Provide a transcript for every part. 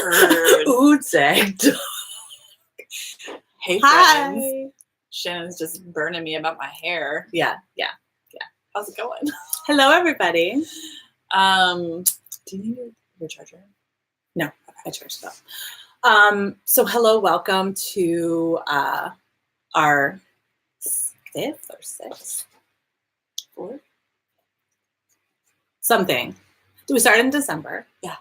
Bird. Food seg. Hey, Hi. friends. Shannon's just burning me about my hair. Yeah. How's it going? Hello, everybody. Do you need your charger? No, I charged it up. So hello, welcome to our 5th or 6th, 4th, something. Do we start in December? Yeah.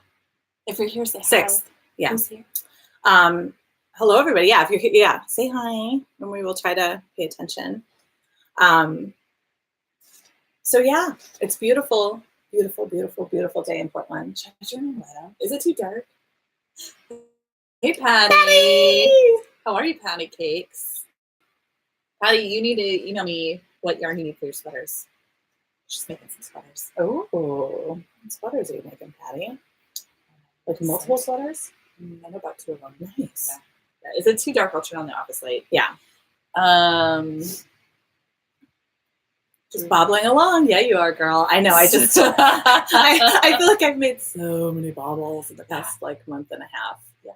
If you're here, say 6th. hi. Yeah. Who's here? Hello, everybody. Yeah, if you're here, yeah, say hi, and we will try to pay attention. So yeah, it's beautiful, beautiful, beautiful, beautiful day in Portland. Should I turn the light on? Is it too dark? Hey, Patty. Patty! How are you, Patty Cakes? Patty, you need to email me what yarn you need for your sweaters. She's making some sweaters. Oh, what sweaters are you making, Patty? Like multiple sweaters? I know about 2 of them. Nice. Yeah. Is it too dark? I'll turn on the office light. Yeah. Just Bobbling along. Yeah, you are, girl. I know. I just, I feel like I've made so many bobbles in the past like month and a half. Yeah.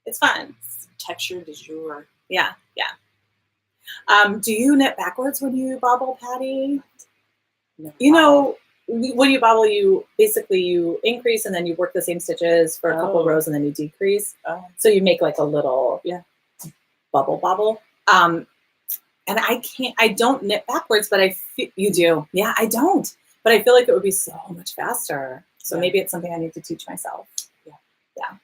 It's fun. Texture du jour. Yeah. Do you knit backwards when you bobble, Patty? No. You know, when you bobble, you increase and then you work the same stitches for a couple rows and then you decrease. Oh. So you make like a little bubble. And I don't knit backwards, but you do. Yeah, I don't. But I feel like it would be so much faster. So maybe it's something I need to teach myself. Yeah.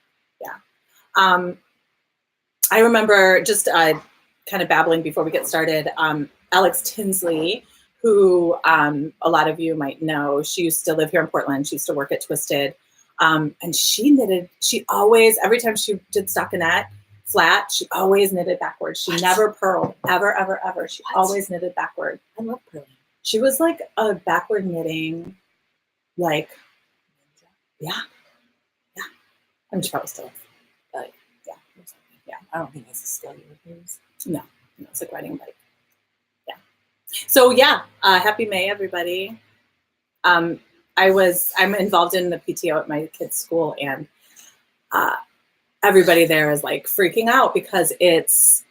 I remember just kind of babbling before we get started. Alex Tinsley, who a lot of you might know, she used to live here in Portland. She used to work at Twisted. And she knitted, every time she did stockinette flat, she always knitted backwards. She never purled, ever. She always knitted backward. I love purling. She was like a backward knitting, like, yeah. I mean, she probably still is. I don't think it's a skill you would use. No, it's like riding a bike. Yeah. So happy May, everybody. I'm involved in the PTO at my kid's school, and everybody there is like freaking out because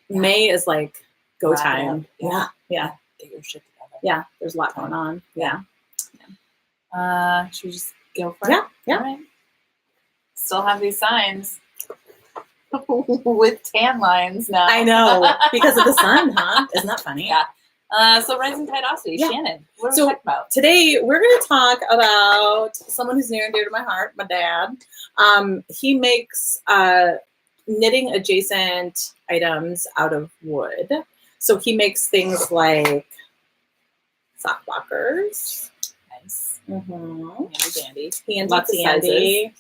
May is like go time. Yeah. Get your shit together. Yeah. There's a lot going on. Yeah. Should we just go for it? Yeah. All right. Still have these signs with tan lines now. I know, because of the sun, huh? Isn't that funny? Yeah. So Rising Tideosity, Yeah. Shannon, what are we talking about? Today we're going to talk about someone who's near and dear to my heart, my dad. He makes knitting adjacent items out of wood. So he makes things like sock blockers. Nice. Mm-hmm. Handy dandy. Lots of handy.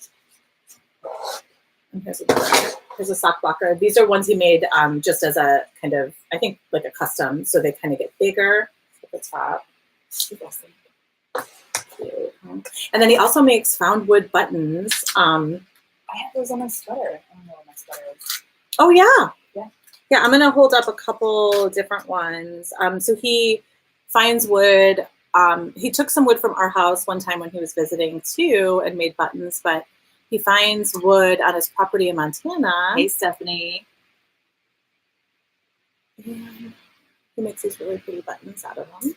And here's a sock blocker. These are ones he made just as a kind of, I think, like a custom. So they kind of get bigger at the top. Cute. And then he also makes found wood buttons. I have those on my sweater. I don't know what my sweater is. Oh, yeah. Yeah, I'm going to hold up a couple different ones. So he finds wood. He took some wood from our house one time when he was visiting too and made buttons, but he finds wood on his property in Montana. Hey, Stephanie. And he makes these really pretty buttons out of them.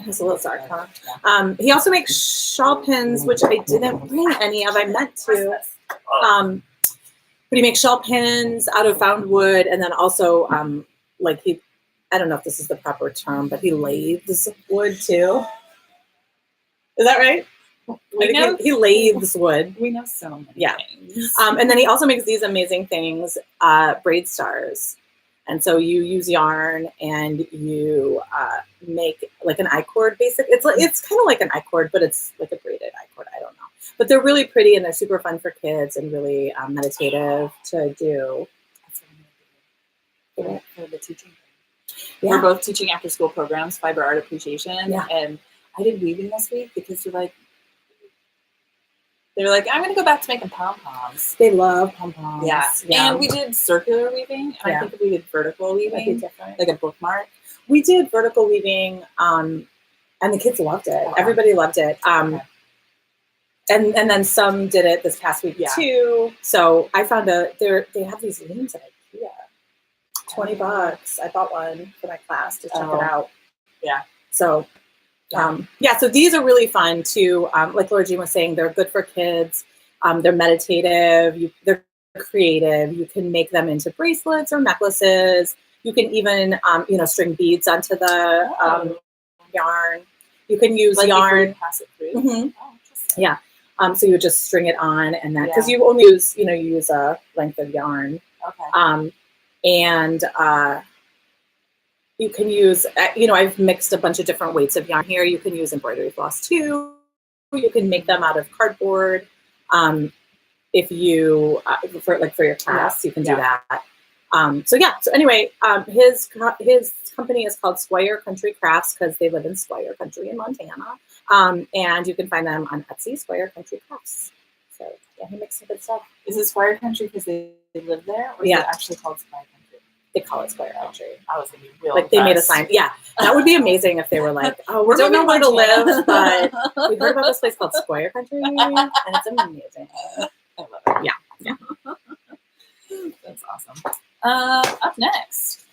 It's a little dark, huh? Yeah. He also makes shawl pins, which I didn't bring any of. I meant to. But he makes shawl pins out of found wood, and then also, I don't know if this is the proper term, but he lathes wood too. Is that right? He lathes wood. We know so many things. And then he also makes these amazing things, braid stars. And so you use yarn and you make like an I-cord basic. It's kind of like an I-cord, but it's like a braided I-cord. I don't know. But they're really pretty and they're super fun for kids and really meditative to do. That's what I'm going to do for the teaching. Yeah. We're both teaching after school programs, fiber art appreciation. Yeah. And I did weaving this week because they're like, I'm going to go back to making pom-poms. They love pom-poms. Yeah. And we did circular weaving. And I think we did vertical weaving, like a bookmark. We did vertical weaving, and the kids loved it. Okay. Everybody loved it. and then some did it this past week too. So I found they have these looms at IKEA. $20. I bought one for my class to check it out. Yeah. So, so these are really fun too. Like Laura Jean was saying, they're good for kids. They're meditative. They're creative. You can make them into bracelets or necklaces. You can even, string beads onto the yarn. You can use yarn. You pass it through. Mm-hmm. Oh, yeah. So you would just string it on, and then because you only use, you use a length of yarn. Okay. And you can use, I've mixed a bunch of different weights of yarn here. You can use embroidery floss too. You can make them out of cardboard. If you, for your class, you can do that. So anyway, his company is called Squire Country Crafts because they live in Squire Country in Montana. And you can find them on Etsy, Squire Country Crafts. So yeah, he makes some good stuff. Is it Squire Country because they live there, or is it actually called Squire Country? They call it Squire Country. I was gonna be real. Like they made a sign. Yeah, that would be amazing if they were like, "Oh, we don't know where to live, but we heard about this place called Squire Country, and it's amazing." I love it. Yeah. That's awesome. Up next,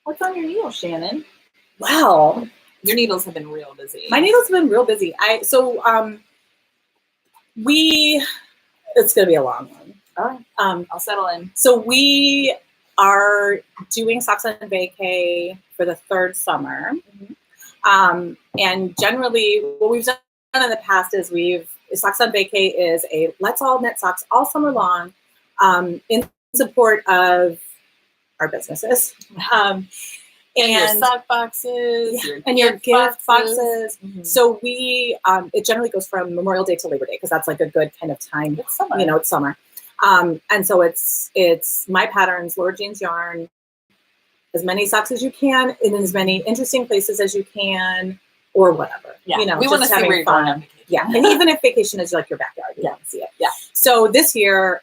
what's on your needle, Shannon? Wow, your needles have been real busy. My needles have been real busy. It's gonna be a long one. All right. I'll settle in. So we are doing Socks on Vacay for the third summer. Mm-hmm. And generally what we've done in the past is Socks on Vacay is let's all knit socks all summer long in support of our businesses. And your sock boxes, your gift boxes. Mm-hmm. So we, it generally goes from Memorial Day to Labor Day because that's like a good kind of time. It's summer. It's summer. And so it's my patterns, Laura Jean's yarn, as many socks as you can in as many interesting places as you can, or whatever. Yeah, we want to see where you're going on vacation. Yeah, and even if vacation is like your backyard, you want to see it. Yeah. So this year,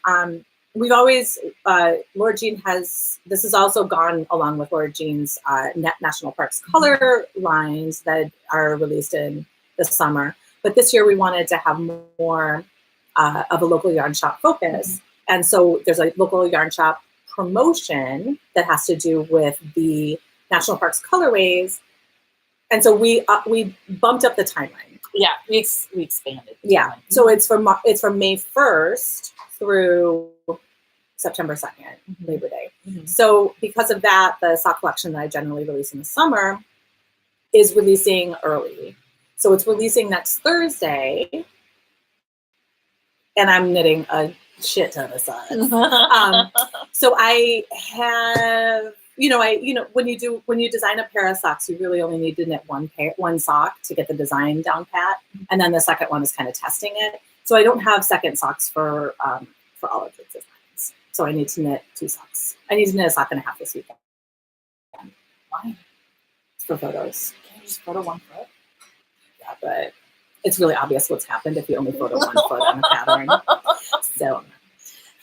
we've always Laura Jean this has also gone along with Laura Jean's National Parks color lines that are released in the summer. But this year we wanted to have more of a local yarn shop focus. And so there's a local yarn shop promotion that has to do with the National Parks colorways. And so we bumped up the timeline. Yeah, we expanded. Yeah. Timeline. So it's from May 1st through September 2nd, Labor Day. Mm-hmm. So because of that, the sock collection that I generally release in the summer is releasing early. So it's releasing next Thursday. And I'm knitting a shit ton of socks. So I have, when you design a pair of socks, you really only need to knit one sock to get the design down pat, and then the second one is kind of testing it. So I don't have second socks for all of the designs. So I need to knit 2 socks. I need to knit a sock and a half this weekend. Why? It's for photos. Can you just photo one foot? Yeah, but it's really obvious what's happened if you only photo one foot on a pattern.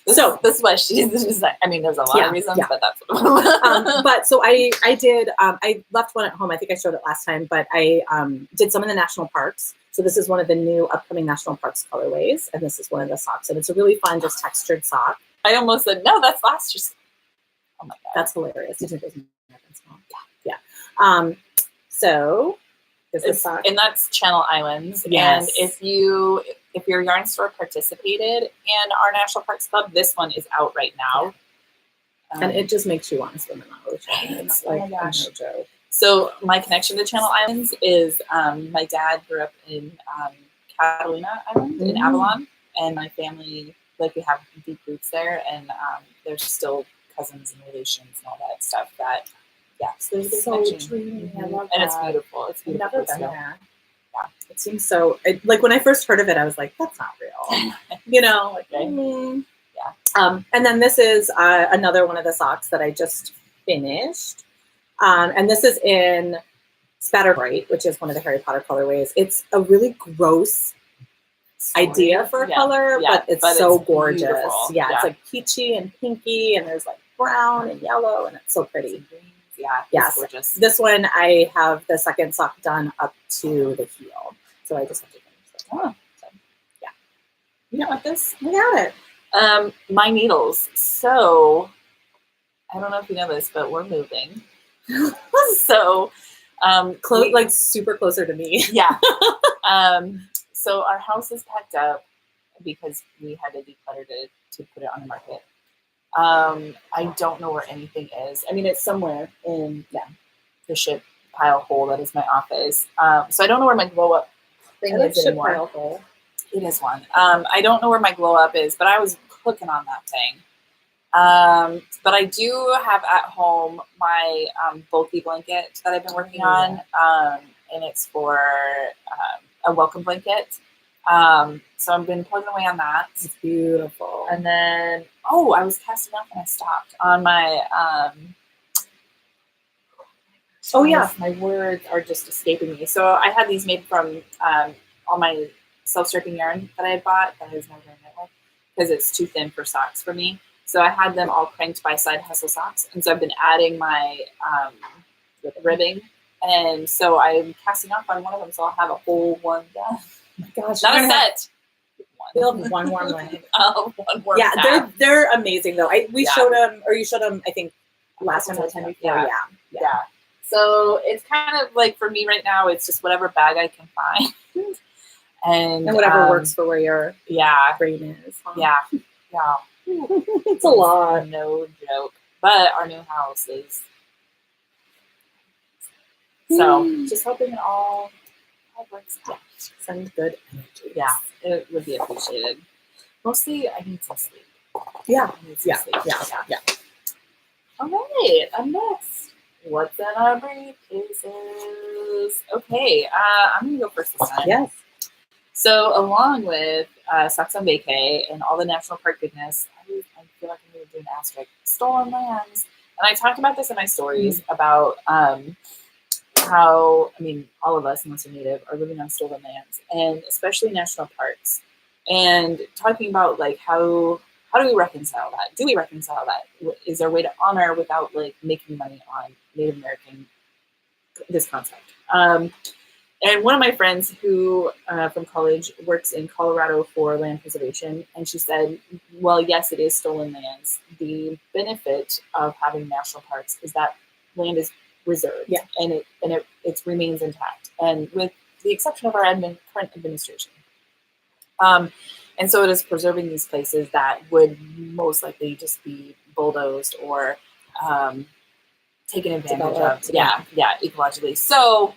So this is why she's like, I mean, there's a lot of reasons, but that's what but so I did, I left one at home. I think I showed it last time, but I did some in the national parks. So this is one of the new upcoming national parks colorways. And this is one of the socks. And it's a really fun, just textured sock. I almost said, no, that's last year's. Oh my God. That's hilarious. Did you think it was small? Yeah. So this is sock. And that's Channel Islands. Yes. And if your yarn store participated in our National Parks Club, this one is out right now. And it just makes you want to swim in the ocean. It's like, oh my gosh. No joke. So my connection to Channel Islands is my dad grew up in Catalina Island in Avalon, and my family, like, we have deep roots there, and there's still cousins and relations and all that stuff that, so there's a big connection. Dreamy. I love and that. it's beautiful. It's beautiful. I've never been there. Yeah, it seems so. Like when I first heard of it, I was like, "That's not real," Yeah. And then this is another one of the socks that I just finished, and this is in Spatter Bright, which is one of the Harry Potter colorways. It's a really gross idea for a color, but it's so gorgeous. Beautiful. Yeah, it's like peachy and pinky, and there's like brown and yellow, and it's so pretty. Yeah, yes. Gorgeous. This one, I have the second sock done up to the heel, so I just have to finish that. You want this? I got it. My needles. So, I don't know if you know this, but we're moving. So, Like super closer to me. Yeah. So our house is packed up because we had to declutter to put it on the market. I don't know where anything is. I mean, it's somewhere in the shit pile hole that is my office. So I don't know where my glow up thing is anymore. Pile hole. It is one. I don't know where my glow up is, but I was clicking on that thing. But I do have at home my bulky blanket that I've been working on, and it's for a welcome blanket. So I've been plugging away on that. It's beautiful. And then, I was casting off and I stopped on my. My words are just escaping me. So I had these made from all my self-stripping yarn that I had bought that I was never going to knit with because it's too thin for socks for me. So I had them all cranked by Side Hustle socks. And so I've been adding my ribbing. And so I'm casting off on one of them. So I'll have a whole one done. Oh my gosh. Not a set. Build one warm leg. One warm Yeah, tab. they're amazing though. You showed them, or you showed them, I think, last time or the time before. Yeah. So it's kind of like for me right now, it's just whatever bag I can find. And whatever works for where your brain is. Huh? Yeah. It's a lot. No joke. But our new house is. So just hoping it all works out. Send good energy. Yeah, it would be appreciated. Mostly, I need some sleep. Yeah. I need some sleep. Yeah. All right, up next. What's in our briefcases? Okay, I'm going to go first this time. Yes. So, along with Socks on Vacay and all the national park goodness, I feel like I'm going to do an asterisk. Stolen lands. And I talked about this in my stories about how, all of us, unless you're native, are living on stolen lands, and especially national parks. And talking about, like, how do we reconcile that? Do we reconcile that? Is there a way to honor without, like, making money on Native American, this concept? And one of my friends who, from college, works in Colorado for land preservation, and she said, well, yes, it is stolen lands. The benefit of having national parks is that land is reserved, and it remains intact, and with the exception of our current administration. And so it is preserving these places that would most likely just be bulldozed or taken advantage of. Yeah, ecologically. So,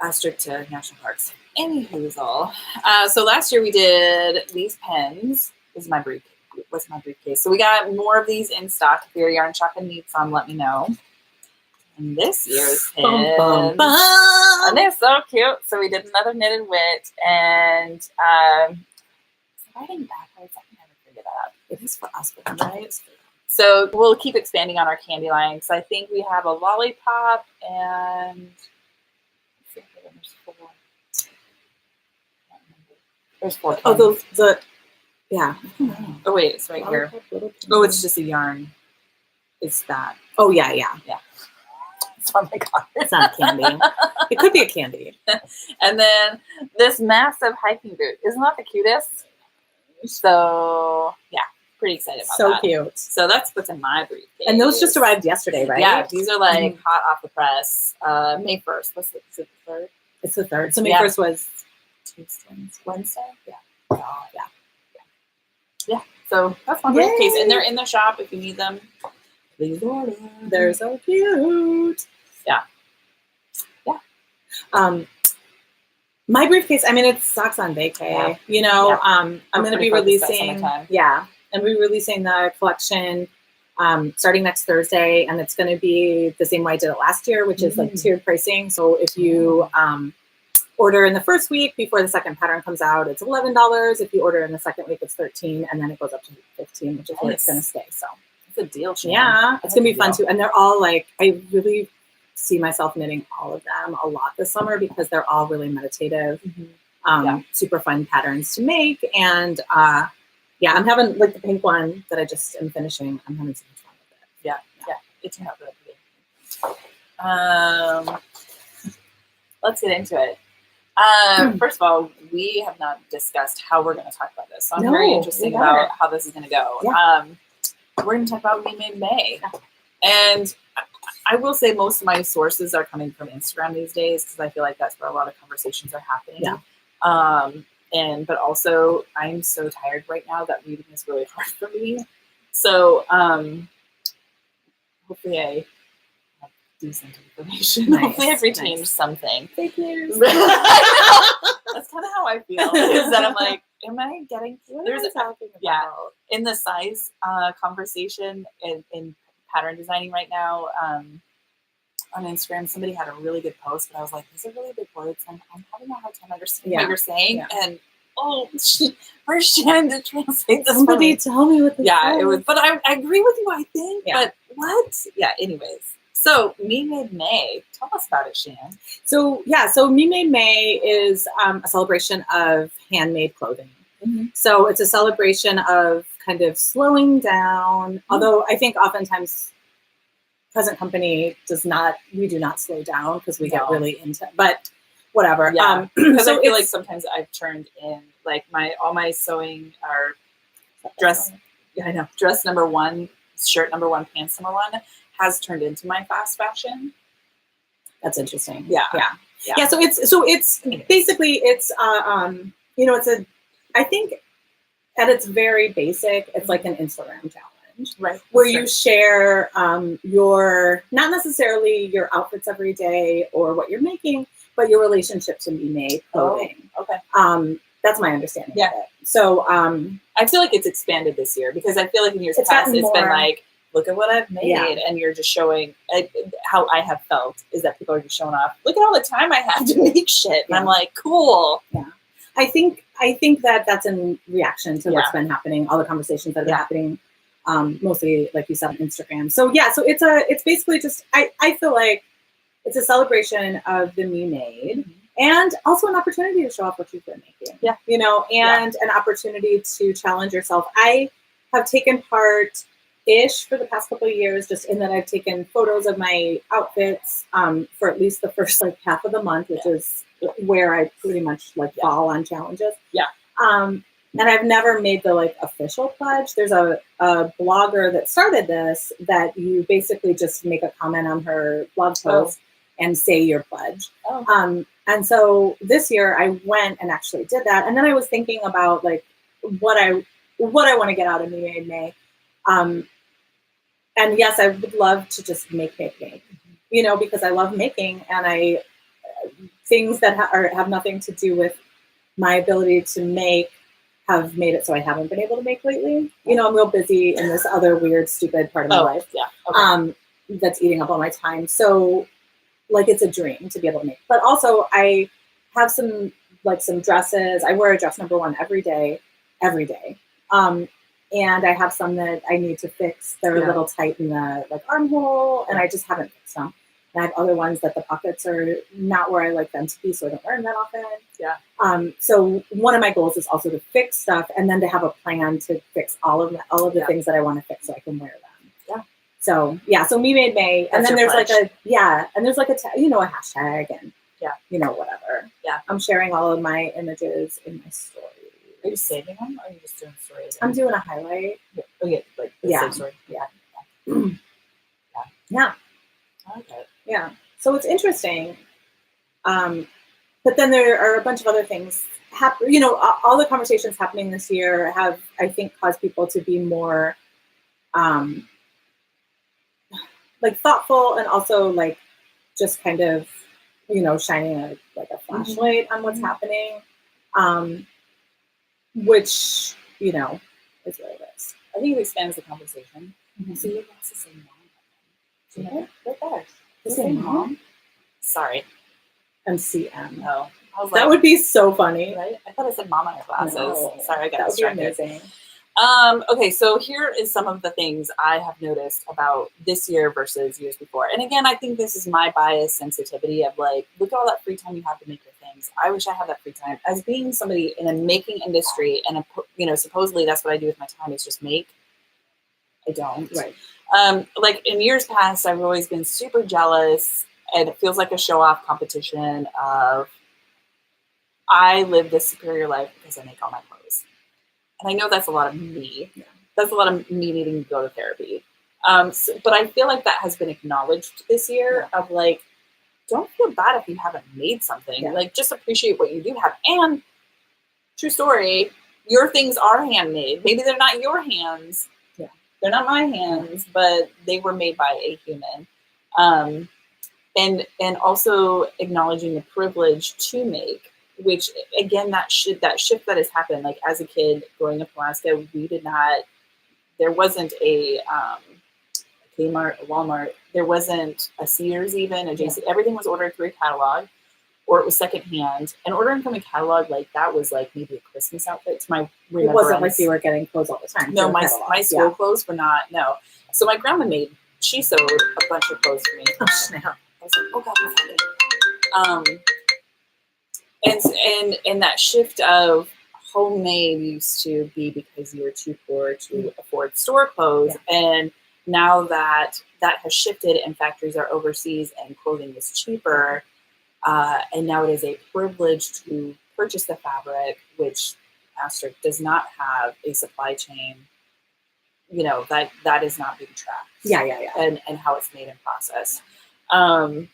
asterisk to national parks. Anywhoozle. So last year we did these pens. This is my briefcase. So we got more of these in stock. If your yarn shop and needs some, let me know. And this year's pins, and they're so cute. So we did another knitted wit, and writing backwards, I can never figure that out. It is for us, but right? So we'll keep expanding on our candy line. So I think we have a lollipop and there's four. Oh, Oh wait, it's right here. Oh, it's just a yarn. It's that. Oh yeah. It's on my card. It's not candy. It could be a candy. And then this massive hiking boot. Isn't that the cutest? So yeah, pretty excited about that. So cute. So that's what's in my briefcase. And those just arrived yesterday, right? Yeah, these are like hot off the press. May 1st. Is it the 3rd? It's the 3rd. So May 1st was Wednesday? Yeah. Oh, yeah. So that's my briefcase. And they're in the shop if you need them. Please order. They're so cute. Yeah. My briefcase, it's Socks on Vacay. I'm going to be releasing. I'm releasing the collection starting next Thursday, and it's going to be the same way I did it last year, which is like tiered pricing. So if you order in the first week before the second pattern comes out, it's $11. If you order in the second week, it's $13, and then it goes up to $15, which is where it's going to stay. So it's a deal. Yeah, it's going to be fun too, and they're all like I really see myself knitting all of them a lot this summer because they're all really meditative, super fun patterns to make. And I'm having like the pink one that I just am finishing. I'm having so much fun with it. Yeah. It turned out really good. Let's get into it. First of all, we have not discussed how we're going to talk about this. So I'm No, very we interested haven't. about how this is going to go. Yeah. We're going to talk about Me Made May. And I will say most of my sources are coming from Instagram these days because I feel like that's where a lot of conversations are happening. Yeah. But also I'm so tired right now that reading is really hard for me. So hopefully I have decent information. Nice, Hopefully I've retained nice. something. Fake news. That's kind of how I feel. Is that I'm like, am I getting? There's a talking about. Yeah. In the size conversation in pattern designing right now on Instagram, somebody had a really good post, but I was like, these are really big words. I'm having a hard time understanding what you're saying. Yeah. And where's Shannon to translate this? Somebody tell me what this Yeah, is. it was. But I agree with you. I think. Yeah. But what? Yeah. Anyways, so Me Made May. Tell us about it, Shannon. So Me Made May is a celebration of handmade clothing. Mm-hmm. So it's a celebration of kind of slowing down, although I think oftentimes present company we do not slow down because we get really into, but whatever. Yeah. Because so I feel like sometimes I've turned in like all my sewing are dress. Yeah, I know. Dress number one, shirt number one, pants number one has turned into my fast fashion. That's interesting. Yeah. So it's basically it's I think at its very basic, it's like an Instagram challenge, right? Where you share your not necessarily your outfits every day or what you're making, but your relationship to be made clothing. Oh, okay. That's my understanding of it. So I feel like it's expanded this year because I feel like in years past it's been like, look at what I've made, and you're just showing how I have felt is that people are just showing off. Look at all the time I have to make shit, and I'm like, cool. Yeah, I think that that's in reaction to what's been happening, all the conversations that have been happening, mostly like you said on Instagram. So it's basically just I feel like it's a celebration of the Me Made. And also an opportunity to show off what you've been making. Yeah. And an opportunity to challenge yourself. I have taken part-ish for the past couple of years, just in that I've taken photos of my outfits for at least the first half of the month, which is where I pretty much fall on challenges. Yeah. And I've never made the official pledge. There's a blogger that started this that you basically just make a comment on her blog post and say your pledge. And so this year I went and actually did that. And then I was thinking about what I want to get out of Me Made May. And yes, I would love to just make, because I love making, and things that have nothing to do with my ability to make have made it so I haven't been able to make lately. I'm real busy in this other weird, stupid part of my life. Yeah. Okay. That's eating up all my time. So it's a dream to be able to make. But also I have some dresses. I wear a dress number one every day. And I have some that I need to fix. They're a little tight in the armhole, and I just haven't fixed them. And I have other ones that the pockets are not where I like them to be, so I don't wear them that often. Yeah. So one of my goals is also to fix stuff, and then to have a plan to fix all of the things that I want to fix so I can wear them. Yeah. So Me Made May, and then there's a hashtag and whatever. Yeah. I'm sharing all of my images in my story. Are you saving them, or are you just doing stories? I'm doing a highlight. Same story. Yeah. Yeah. I like it. Yeah. So it's interesting. But then there are a bunch of other things all the conversations happening this year have, I think, caused people to be more thoughtful, and also just kind of shining a flashlight on what's happening, which is what it is. I think it expands the conversation. So you have to say mom. Right there. The same mom. Sorry. MCM. Oh, that would be so funny, right? I thought I said mom on your glasses. No. Sorry, I got distracted. That would be amazing. Okay, so here is some of the things I have noticed about this year versus years before. And again, I think this is my bias sensitivity of look at all that free time you have to make your things. I wish I had that free time. As being somebody in a making industry, and supposedly that's what I do with my time is just make. I don't. Right. In years past, I've always been super jealous, and it feels like a show-off competition of I live this superior life because I make all my clothes. And I know that's a lot of me. Yeah. That's a lot of me needing to go to therapy. But I feel like that has been acknowledged this year of like, don't feel bad if you haven't made something. Yeah. Like, just appreciate what you do have. And true story, your things are handmade. Maybe they're not your hands. Yeah. They're not my hands, but they were made by a human. And also acknowledging the privilege to make, which again, that shift that has happened. Like as a kid growing up in Alaska, there wasn't a Kmart, a Walmart. There wasn't a Sears, even a JC. Everything was ordered through a catalog, or it was secondhand. And ordering from a catalog like that was like maybe a Christmas outfit. To my It wasn't like you were getting clothes all the time. No, my school clothes were not. No. So my grandma she sewed a bunch of clothes for me. Oh snap! I was like, oh God, what's happening? And that shift of homemade used to be because you were too poor to afford store clothes, and now that has shifted and factories are overseas and clothing is cheaper, and now it is a privilege to purchase the fabric, which Asterisk does not have a supply chain. You know, that is not being tracked. Yeah. And how it's made and processed. And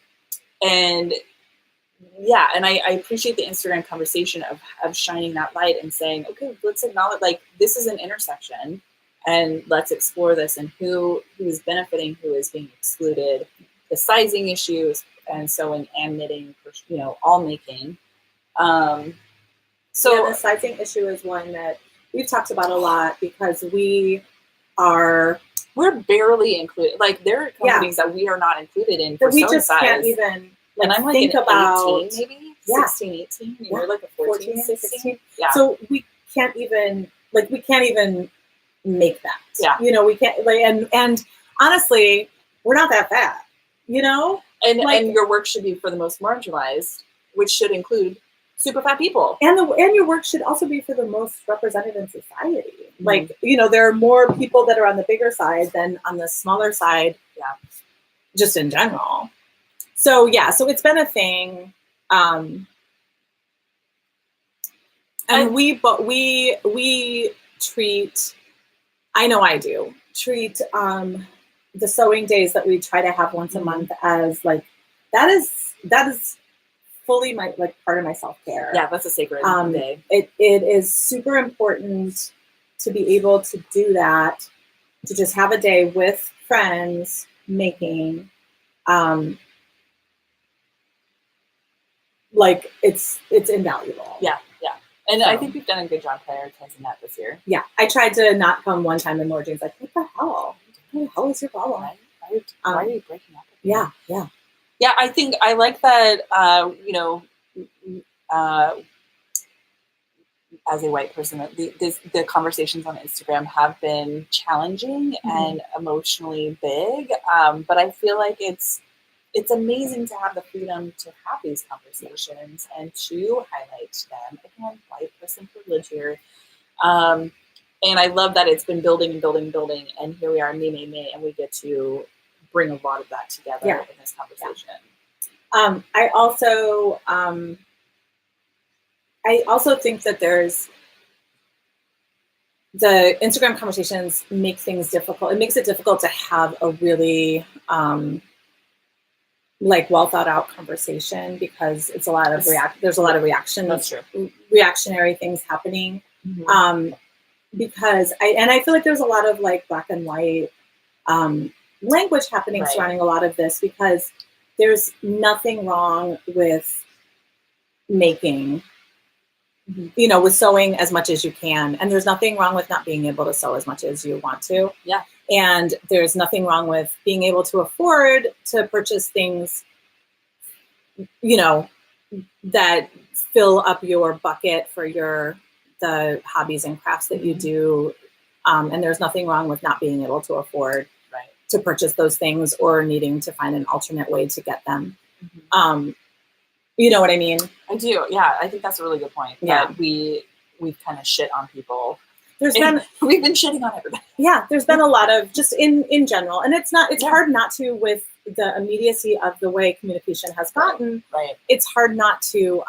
I appreciate the Instagram conversation of shining that light and saying, okay, let's acknowledge, like, this is an intersection and let's explore this, and who is benefiting, who is being excluded, the sizing issues, and sewing and knitting, all making. The sizing issue is one that we've talked about a lot because we're barely included. Like, there are companies that we are not included in for we sewing just size. Can't even and I'm like think about 18, maybe 16, 18, and you're like a 14, 16. Yeah. So we can't even make that. Yeah. We can't, like, and honestly, we're not that fat, And your work should be for the most marginalized, which should include super fat people. And your work should also be for the most represented in society. Mm-hmm. Like, there are more people that are on the bigger side than on the smaller side. Yeah. Just in general. So it's been a thing. And we treat, I know I do, the sewing days that we try to have once a month as like, that is fully my, like, part of my self-care. Yeah, that's a sacred day. It is super important to be able to do that, to just have a day with friends making, like, it's invaluable. Yeah. And I think we've done a good job prioritizing that this year. Yeah. I tried to not come one time and Laura Jane's like, what the hell? What the hell is your problem? Why are you breaking up? Yeah. Yeah, I think I like that, as a white person, the conversations on Instagram have been challenging and emotionally big. But I feel like it's amazing to have the freedom to have these conversations and to highlight them. Again, white person privilege here. And I love that it's been building and building and building. And here we are, May, and we get to bring a lot of that together in this conversation. I also think that there's the Instagram conversations make things difficult. It makes it difficult to have a really well thought out conversation because it's a lot of there's a lot of reaction. That's true. Reactionary things happening. Mm-hmm. Because I feel like there's a lot of like black and white language happening surrounding a lot of this, because there's nothing wrong with making, with sewing as much as you can. And there's nothing wrong with not being able to sew as much as you want to. Yeah. And there's nothing wrong with being able to afford to purchase things, that fill up your bucket for the hobbies and crafts that you do. And there's nothing wrong with not being able to afford to purchase those things or needing to find an alternate way to get them. You know what I mean? I do. Yeah. I think that's a really good point. Yeah. That we've kind of shit on people. We've been shitting on everybody. Yeah. There's been a lot of just in general, and it's hard not to, with the immediacy of the way communication has gotten. Right. It's hard not to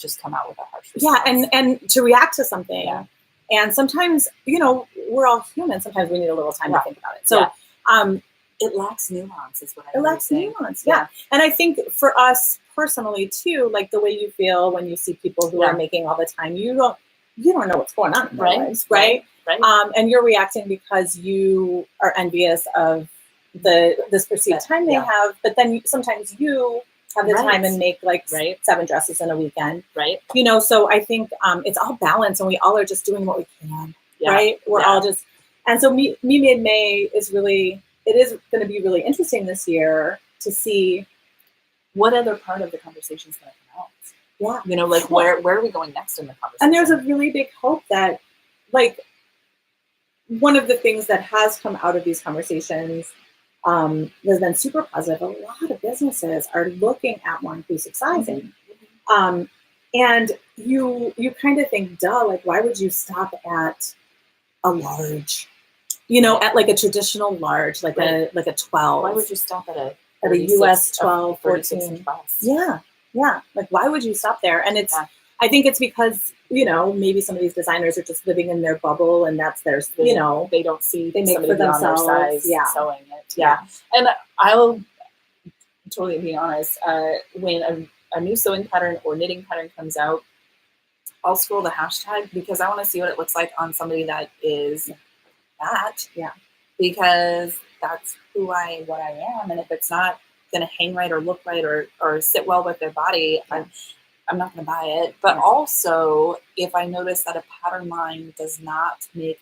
just come out with a harsh Yeah, response. and to react to something. Yeah. And sometimes, we're all human. Sometimes we need a little time to think about it. So it lacks nuance is what I it lacks nuance. Yeah. And I think for us personally too, like the way you feel when you see people who are making all the time, you don't know what's going on in their lives, right? And you're reacting because you are envious of this perceived time they have, but then sometimes you have the time and make like 7 dresses in a weekend, so I think it's all balance, and we all are just doing what we can, right? We're all just, and so Me Made May is really, it is going to be really interesting this year to see what other part of the conversation is going to come out. Like where are we going next in the conversation? And there's a really big hope that, like, one of the things that has come out of these conversations has been super positive. A lot of businesses are looking at more inclusive sizing. And you kind of think, duh, like, why would you stop at a large, at like a traditional large, like a 12? Why would you stop at a US 12, 14? Yeah. Like, why would you stop there? And it's, I think it's because, maybe some of these designers are just living in their bubble, and that's their, they don't see, they make for themselves, on their size sewing it. And I'll totally be honest, when a new sewing pattern or knitting pattern comes out, I'll scroll the hashtag because I want to see what it looks like on somebody that is that. Because that's what I am. And if it's not going to hang right or look right or sit well with their body, I'm not going to buy it. But also, if I notice that a pattern line does not make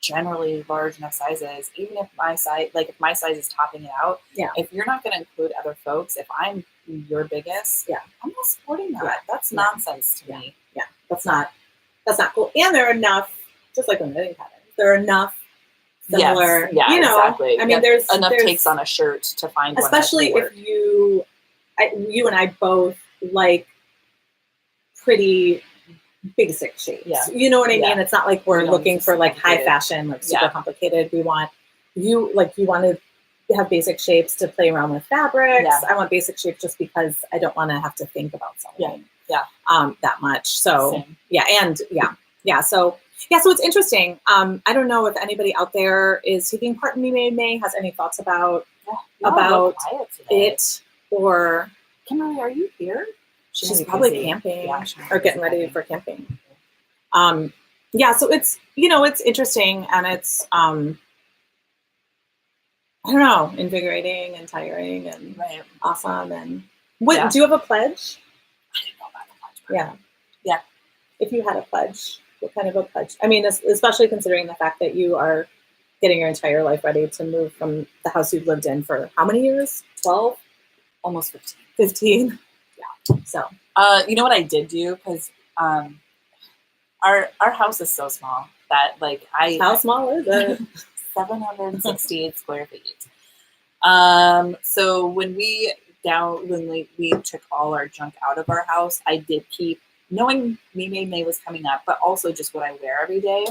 generally large enough sizes, even if my size, if my size is topping it out, if you're not going to include other folks, if I'm your biggest, I'm not supporting that. That's nonsense to me. That's not cool. And there are enough, just like with knitting patterns, there are enough similar, exactly. I mean, there's enough takes on a shirt to find one, especially if you and I both like pretty basic shapes. You know what I mean? It's not like we're looking for like high fashion, like super complicated. We want you want to have basic shapes to play around with fabrics. I want basic shapes just because I don't want to have to think about something that much. So Same. So it's interesting. I don't know if anybody out there is taking part in Me Made May, has any thoughts about it, or Kimberly, are you here? She's probably camping or getting ready for camping. So it's, it's interesting, and it's, I don't know, invigorating and tiring and awesome. And what, do you have a pledge? I didn't know about the pledge. Yeah. If you had a pledge, what kind of a pledge? I mean, especially considering the fact that you are getting your entire life ready to move from the house you've lived in for how many years? 12? Almost 15. 15. So, you know what I did do? Because our house is so small that how small is it? 768 square feet. So when we took all our junk out of our house, I did keep, knowing Me Made May was coming up, but also just what I wear every day.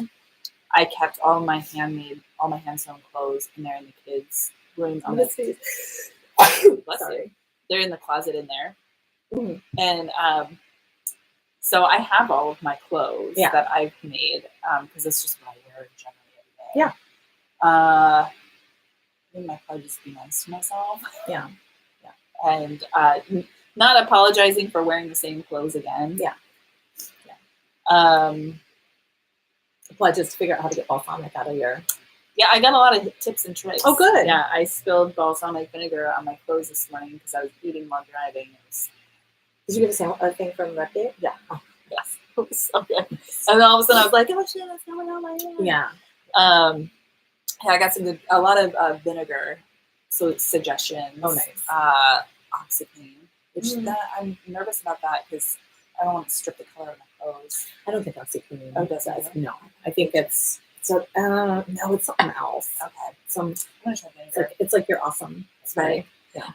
I kept all my hand sewn clothes in there in the kids' room. Sorry. They're in the closet in there. And so I have all of my clothes that I've made because it's just what I wear generally every day. I think my pledge is to be nice to myself. And not apologizing for wearing the same clothes again. The pledge is to figure out how to get balsamic out of your... I got a lot of tips and tricks. Oh, good. Yeah, I spilled balsamic vinegar on my clothes this morning because I was eating while driving. Did you get a thing from Red Gate? Yeah. Oh, yes. It was so good. And then all of a sudden I was like, oh shit, that's going on my hair. Yeah. I got a lot of vinegar suggestions. Oh, nice. OxyClean, which I'm nervous about that because I don't want to strip the color of my clothes. I don't think OxyClean. Oh, does it? No. I think it's no, it's something else. Okay. I'm gonna try vinegar. It's like your awesome spray. Yeah.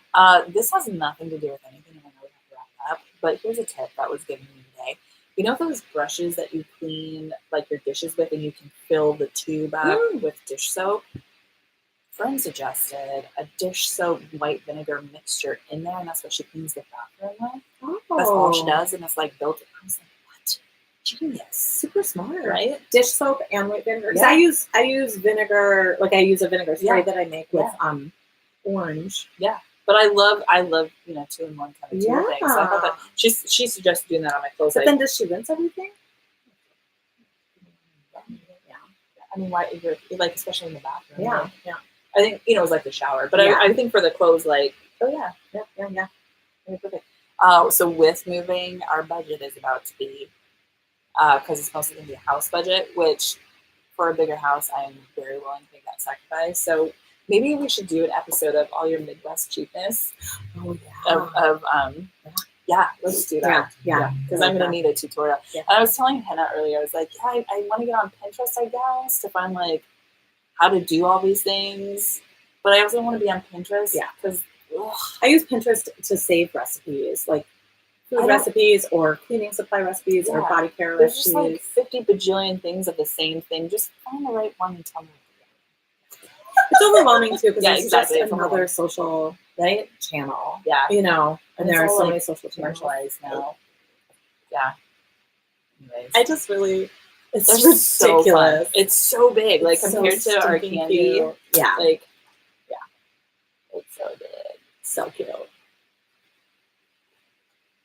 This has nothing to do with anything, and I know we have to wrap up. But here's a tip that was given me today. You know those brushes that you clean your dishes with, and you can fill the tube up with dish soap? Friend suggested a dish soap white vinegar mixture in there, and that's what she cleans the bathroom with. Oh. That's all she does, and it's built. I was Genius. Super smart. Right? Dish soap and white vinegar. 'Cause Yeah. I use vinegar, like I use a vinegar spray Yeah. that I make with Yeah. orange. Yeah. But I love 2-in-1 kind of tool thing. So I thought that Yeah. she suggested doing that on my clothes. But then does she rinse everything? Yeah. I mean, why you're like, especially in the bathroom. Yeah. Like, Yeah. I think it was like the shower, but Yeah. I think for the clothes, like, oh yeah, Yeah. okay, perfect. So with moving, our budget is about to be, because it's mostly going to be a house budget, which for a bigger house, I am very willing to make that sacrifice. So maybe we should do an episode of all your Midwest cheapness. Oh yeah. Yeah, let's do that. Yeah. Because I'm going to need a tutorial. Yeah. And I was telling Hannah earlier, I was like, yeah, I want to get on Pinterest, I guess, to find like how to do all these things. But I also want to be on Pinterest. Yeah. Because I use Pinterest to save recipes, like food recipes or cleaning supply recipes or body care there's recipes. just like 50 bajillion things of the same thing. Just find the right one and tell me. It's overwhelming too because it's exactly. just another social channel. Yeah. And there are so many social channels commercialized now. Yeah. Anyways. It's They're ridiculous. So fun. It's so big, like It's compared so to our stinking candy. cute. Yeah. It's so good. So cute.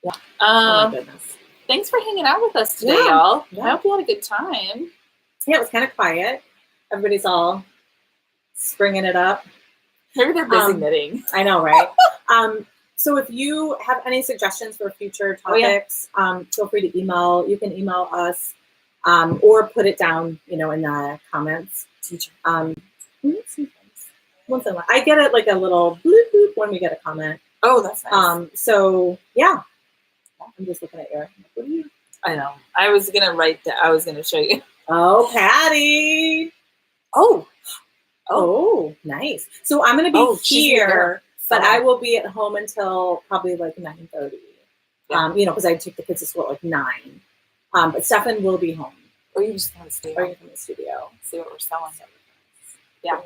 Yeah. Oh my goodness. Thanks for hanging out with us today, Yeah. y'all. Yeah. I hope you had a good time. Yeah, it was kind of quiet. Everybody's all springing it up. Maybe they're busy knitting. I know, right? So if you have any suggestions for future topics, feel free to email. You can email us or put it down, in the comments. Teacher. Once in a while. I get it like a little bloop bloop when we get a comment. Oh, that's nice. So yeah. I'm just looking at your. What are you? I know. I was gonna write that. I was gonna show you. Oh, Patty. Oh, nice. So I'm gonna be here, but I will be at home until probably like 9:30. Yeah. Because I take the kids to school at like 9. But Stefan will be home. Or you just want to stay in the studio. See what we're selling. Yeah.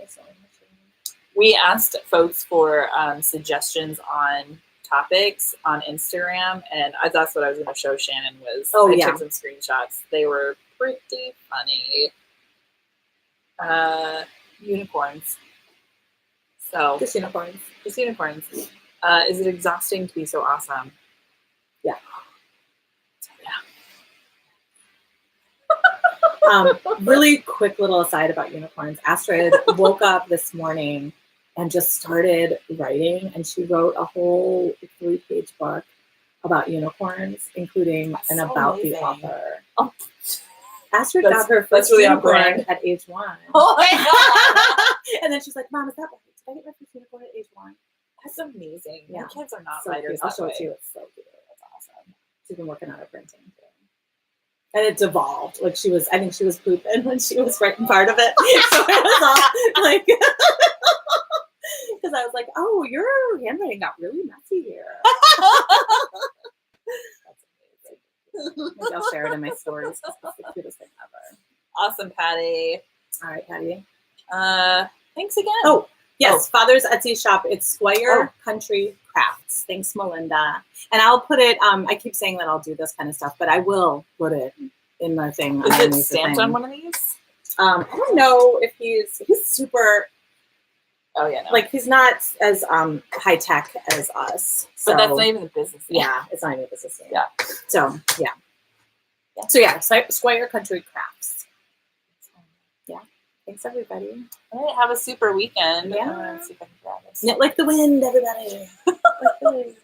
We asked folks for suggestions on topics on Instagram, and that's what I was going to show Shannon was. I took some screenshots. They were pretty funny. Unicorns. So Just unicorns. Just unicorns. Is it exhausting to be so awesome? Yeah. Yeah. Really quick little aside about unicorns. Astrid woke up this morning and just started writing, and she wrote a whole 3-page book about unicorns, including about the author. Oh. Astrid got her first really unicorn at age 1. Oh my God. And then she's like, Mom, is that right? Did I get my first unicorn at age 1? That's amazing. Yeah. My kids are not so writers. I'll show it to you. It's so cute. That's awesome. She's been working on her printing too. And it devolved. Like I think she was pooping when she was writing part of it. So it was all like, because I was like, oh, your handwriting got really messy here. That's amazing. Maybe I'll share it in my stories. It's the cutest thing ever. Awesome, Patty. All right, Patty. Thanks again. Oh, yes. Father's Etsy shop. It's Squire Country Crafts. Thanks, Melinda. And I'll put it, I keep saying that I'll do this kind of stuff, but I will put it in the thing. Is it stamped on one of these? I don't know if he's super... Oh, yeah. No. Like, he's not as high tech as us. So, but that's not even a business name. Yeah, it's not even a business name. Yeah. So, yeah. So, yeah, Squire Country Crafts. Yeah. Thanks, everybody. All right, have a super weekend. Yeah. See if I can grab this. Knit like the wind, everybody. Like the wind.